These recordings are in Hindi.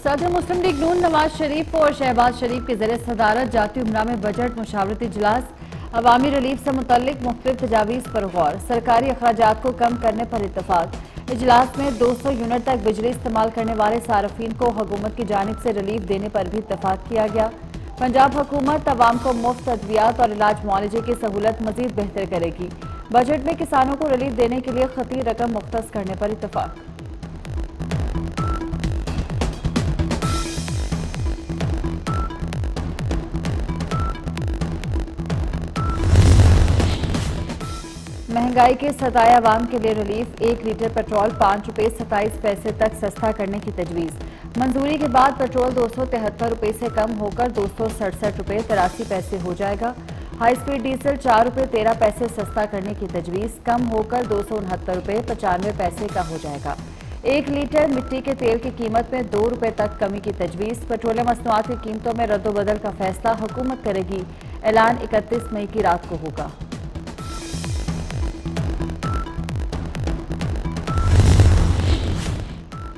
सदर मुस्लिम लीग नून नवाज शरीफ और शहबाज शरीफ के ज़रिए सदारत जाती उमरा में बजट मुशावरती इजलास, अवामी रिलीफ से मुतल्लिक मुख्तलिफ तजावीज़ पर गौर, सरकारी अखराजात को कम करने पर इत्तफाक। इजलास में 200 यूनिट तक बिजली इस्तेमाल करने वाले सार्फिन को हुकूमत की जानिब से रिलीफ देने पर भी इत्तफाक किया गया। पंजाब हुकूमत अवाम को मुफ्त अद्वियात और इलाज मुआलजे की सहूलत मजीद बेहतर करेगी। बजट में किसानों को रिलीफ देने के लिए खती रकम मुख्तस करने पर इत्तफाक। महंगाई के सताए अवाम के लिए रिलीफ, 1 लीटर पेट्रोल 5 रुपये 27 पैसे तक सस्ता करने की तजवीज़। मंजूरी के बाद पेट्रोल 273 रुपये से कम होकर 267 रुपये 83 पैसे हो जाएगा। हाई स्पीड डीजल 4 रुपये 13 पैसे सस्ता करने की तजवीज़, कम होकर 269 रुपये 95 पैसे का हो जाएगा। 1 लीटर मिट्टी के तेल की कीमत में 2 रुपये तक कमी की तजवीज़। पेट्रोलियम मसनूआत की कीमतों में रद्दोबदल का फैसला हुकूमत करेगी, ऐलान 31 मई की रात को होगा।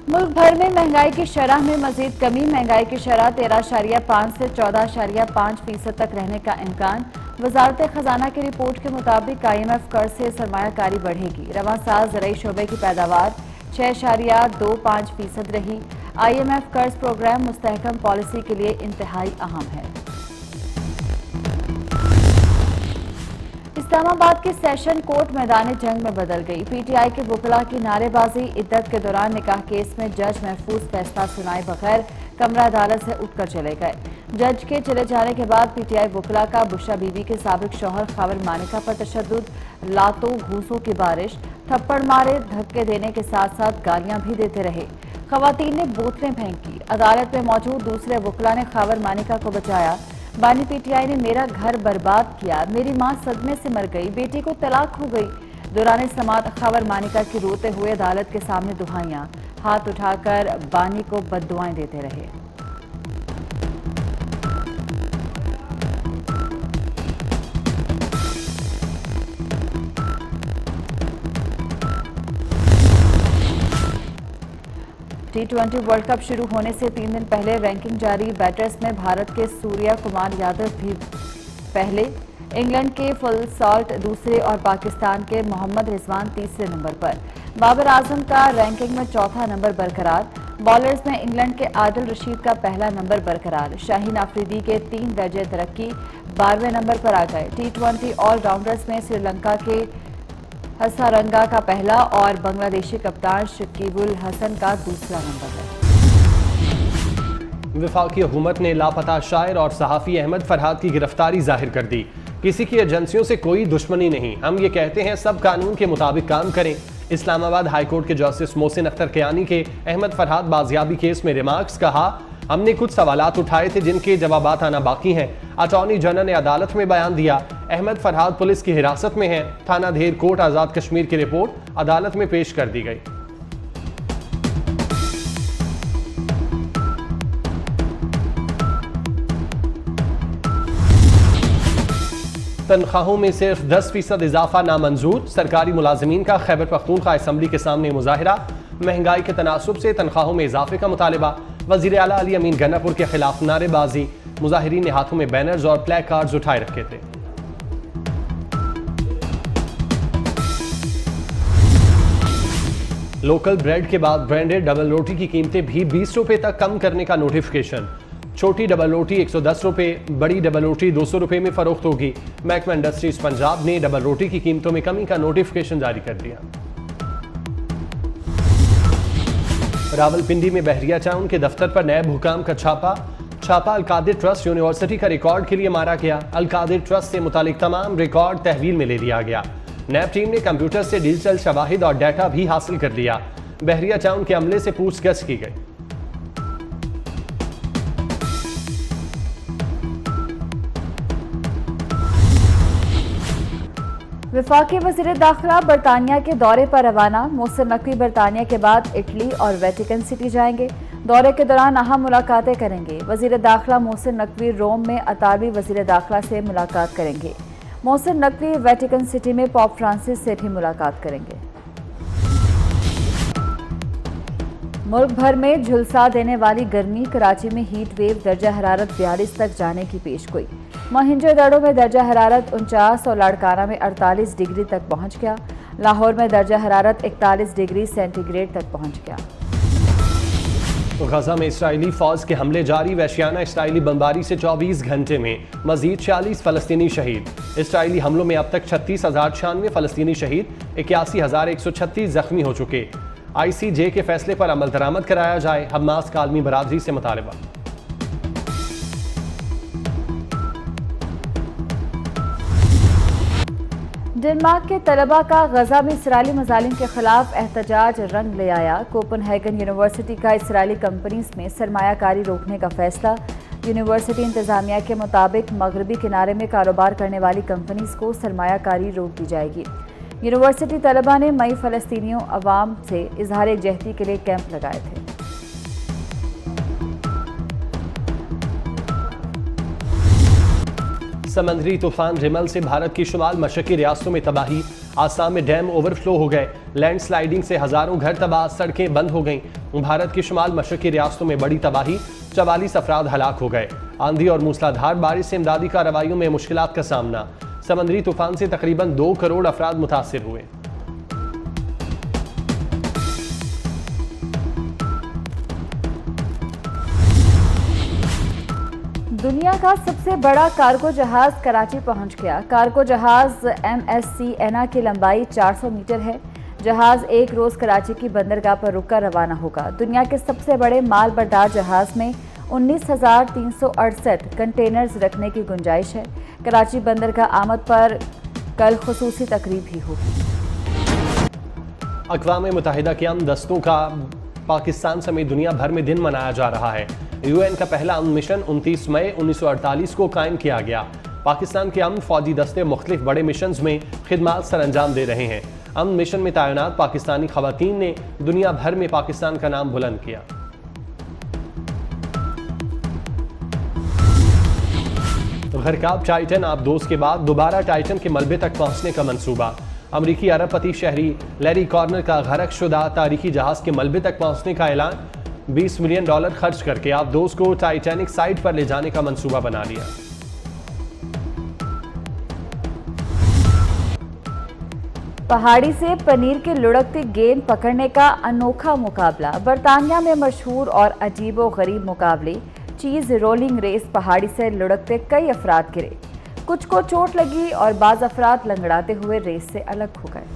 मुल्क भर में महंगाई की शरह में मजीद कमी, महंगाई की शरह 13.5 से 14.5% तक रहने का इम्कान। वजारत खजाना की रिपोर्ट के मुताबिक IMF कर्ज से सरमायाकारी बढ़ेगी। रवां साल ज़राई शोबे की पैदावार 6.25% रही। IMF कर्ज प्रोग्राम मुस्तहकम पॉलिसी के लिए इंतहाई अहम है। इस्लामाबाद की सेशन कोर्ट मैदान जंग में बदल गई। PTI के वकला की नारेबाजी, इद्दत के दौरान निकाह केस में जज महफूज फैसला सुनाए बगैर कमरा अदालत से उठकर चले गए। जज के चले जाने के बाद PTI वकला का बुशरा बीबी के साबिक शौहर खावर मानिका पर तशद्दुद, लातों घूसों की बारिश, थप्पड़ मारे, धक्के देने के साथ साथ गालियां भी देते रहे। खवातीन ने बोतलें फेंकी। अदालत में मौजूद दूसरे वकला ने खावर मानिका को बचाया। बानी PTI ने मेरा घर बर्बाद किया, मेरी मां सदमे से मर गई, बेटी को तलाक हो गई। दौरान समात खावर मानिका की रोते हुए अदालत के सामने दुहाइयां, हाथ उठाकर बानी को बद्दुआएं देते रहे। T20 वर्ल्ड कप शुरू होने से 3 दिन पहले रैंकिंग जारी। बैटर्स में भारत के सूर्या कुमार यादव भी पहले, इंग्लैंड के फुल सॉल्ट दूसरे और पाकिस्तान के मोहम्मद रिजवान तीसरे नंबर पर। बाबर आजम का रैंकिंग में चौथा नंबर बरकरार। बॉलर्स में इंग्लैंड के आदिल रशीद का पहला नंबर बरकरार। शाहीन आफरीदी के 3 दर्जे तरक्की 12वें नंबर पर आ गए। T20 ऑलराउंडर्स में श्रीलंका के हसारंगा का पहला और बांग्लादेशी कप्तान शकीबुल हसन का दूसरा नंबर है। वफाकी हुकूमत ने लापता शायर और सहाफ़ी अहमद फरहाद की गिरफ्तारी जाहिर कर दी। किसी की एजेंसियों से कोई दुश्मनी नहीं, हम ये कहते हैं सब कानून के मुताबिक काम करें। इस्लामाबाद हाईकोर्ट के जस्टिस मोहसिन अख्तर कियानी के अहमद फरहाद बाजियाबी केस में रिमार्क्स, कहा हमने कुछ सवालात उठाए थे जिनके जवाबात आना बाकी हैं। अटॉर्नी जनरल ने अदालत में बयान दिया। अहमद फरहाद पुलिस की हिरासत में है। थाना धेर कोट आज़ाद कश्मीर की रिपोर्ट अदालत में पेश कर दी गई। तनख्वाहों में सिर्फ 10% इजाफा नामंजूर। सरकारी मुलाजमीन का खैबर पख्तूनख्वा असम्बली के सामने मुजाहिरा। महंगाई के तनासुब से तनख्वाहों में इजाफे का मुतालबा। वजीर आला अली अमीन गन्नापुर के खिलाफ नारेबाजी। मुजाहिरीन ने हाथों में बैनर्स और प्ले कार्ड्स उठाए रखे थे। लोकल ब्रेड के बाद ब्रांडेड डबल रोटी की कीमतें भी 20 रुपए तक कम करने का नोटिफिकेशन। छोटी डबल रोटी 110 रुपए, बड़ी डबल रोटी 200 रुपए में फरोख्त होगी। महकमा इंडस्ट्रीज पंजाब ने डबल रोटी की कीमतों में कमी का नोटिफिकेशन जारी कर दिया। रावलपिंडी में बहरिया टाउन के दफ्तर पर नैब हुकाम का छापा अलकादिर ट्रस्ट यूनिवर्सिटी का रिकॉर्ड के लिए मारा गया। अलकादिर ट्रस्ट से मुतालिक तमाम रिकॉर्ड तहवील में ले लिया गया। नैब टीम ने कंप्यूटर से डिजिटल शवाहिद और डाटा भी हासिल कर लिया। बहरिया टाउन के अमले से पूछगछ की गई। वफाकी वज़ीर दाखिला बरतानिया के दौरे पर रवाना। मोहसिन नकवी बरतानिया के बाद इटली और वेटिकन सिटी जाएंगे। दौरे के दौरान अहम मुलाकातें करेंगे। वज़ीर दाखिला मोहसिन नकवी रोम में अतावी वज़ीर दाखिला से मुलाकात करेंगे। मोहसिन नकवी वेटिकन सिटी में पॉप फ्रांसिस से भी मुलाकात करेंगे। मुल्क भर में झुलसा देने वाली गर्मी, कराची में हीट वेव दर्जा हरारत 42 तक जाने की पेशगोई। मोहनजोदड़ो में दर्जा हरारत 49 और लाड़काना में 48 डिग्री तक पहुंच गया। लाहौर में दर्जा हरारत 41 डिग्री सेंटीग्रेड तक पहुंच गया। तो गजा में इसराइली फौज के हमले जारी, वहशियाना इसराइली बमबारी से 24 घंटे में मजीद 46 फलस्तीनी शहीद। इसराइली हमलों में अब तक 36,096 फलस्तीनी शहीद, 81,136 जख्मी हो चुके। ICJ के फैसले पर अमल दरामद कराया जाए, हमास का आलमी बरादरी से मुतालबा। डेनमार्क के तलबा का गजा में इसराइली मजालिम के खिलाफ एहतजाज रंग ले आया। कोपनहेगन यूनिवर्सिटी का इसराइली कंपनीज में सरमायाकारी रोकने का फैसला। यूनिवर्सिटी इंतजामिया के मुताबिक मगरबी किनारे में कारोबार करने वाली कंपनीज को सरमायाकारी रोक दी जाएगी। यूनिवर्सिटी तलबा ने मई फ़लस्तीनियों अवाम से इजहार यकजहती के लिए कैंप लगाए थे। समंदरी तूफान रिमल से भारत की शुमाल मशरकी रियासतों में तबाही। आसाम में डैम ओवरफ्लो हो गए, लैंडस्लाइडिंग से हजारों घर तबाह, सड़कें बंद हो गईं। भारत की शुमाल मशरकी रियासतों में बड़ी तबाही, 44 अफराद हलाक हो गए। आंधी और मूसलाधार बारिश से इमदादी कार्रवाइयों में मुश्किलात का सामना। समंदरी तूफान से तकरीबन 2 करोड़ अफराद मुतासिर हुए। दुनिया का सबसे बड़ा कार्गो जहाज कराची पहुंच गया। कार्गो जहाज MSC एना की लंबाई 400 मीटर है। जहाज एक रोज कराची की बंदरगाह पर रुककर रवाना होगा। दुनिया के सबसे बड़े माल बर्दार जहाज में 19,368 कंटेनर्स रखने की गुंजाइश है। कराची बंदरगाह आमद पर कल खुसूसी तकरीब भी होगी। अक़वाम मुत्तहिदा के अमन दस्तों का पाकिस्तान समेत दुनिया भर में दिन मनाया जा रहा है। UN का पहला अमन मिशन 29 मई 1948 को कायम किया गया। पाकिस्तान के अमन फौजी दस्ते मुख्तलिफ बड़े मिशन में खिदमात सरअंजाम दे रहे हैं। अमन मिशन में तैनात पाकिस्तानी खवातीन ने दुनिया भर में पाकिस्तान का नाम बुलंद किया। गरकाब टाइटन आबदोज के बाद दोबारा टाइटन के मलबे तक पहुंचने का मंसूबा। अमरीकी अरबपति शहरी लैरी कॉर्नर का गरक शुदा तारीखी जहाज के मलबे तक पहुंचने का ऐलान। $20 मिलियन खर्च करके आबदोज को टाइटैनिक साइट पर ले जाने का मंसूबा बना लिया। पहाड़ी से पनीर के लुढ़कती गेंद पकड़ने का अनोखा मुकाबला। बरतानिया में मशहूर और अजीबो गरीब मुकाबले चीज रोलिंग रेस। पहाड़ी से लुढ़कते कई अफराद गिरे, कुछ को चोट लगी और बाज अफराद लंगड़ाते हुए रेस से अलग हो गए।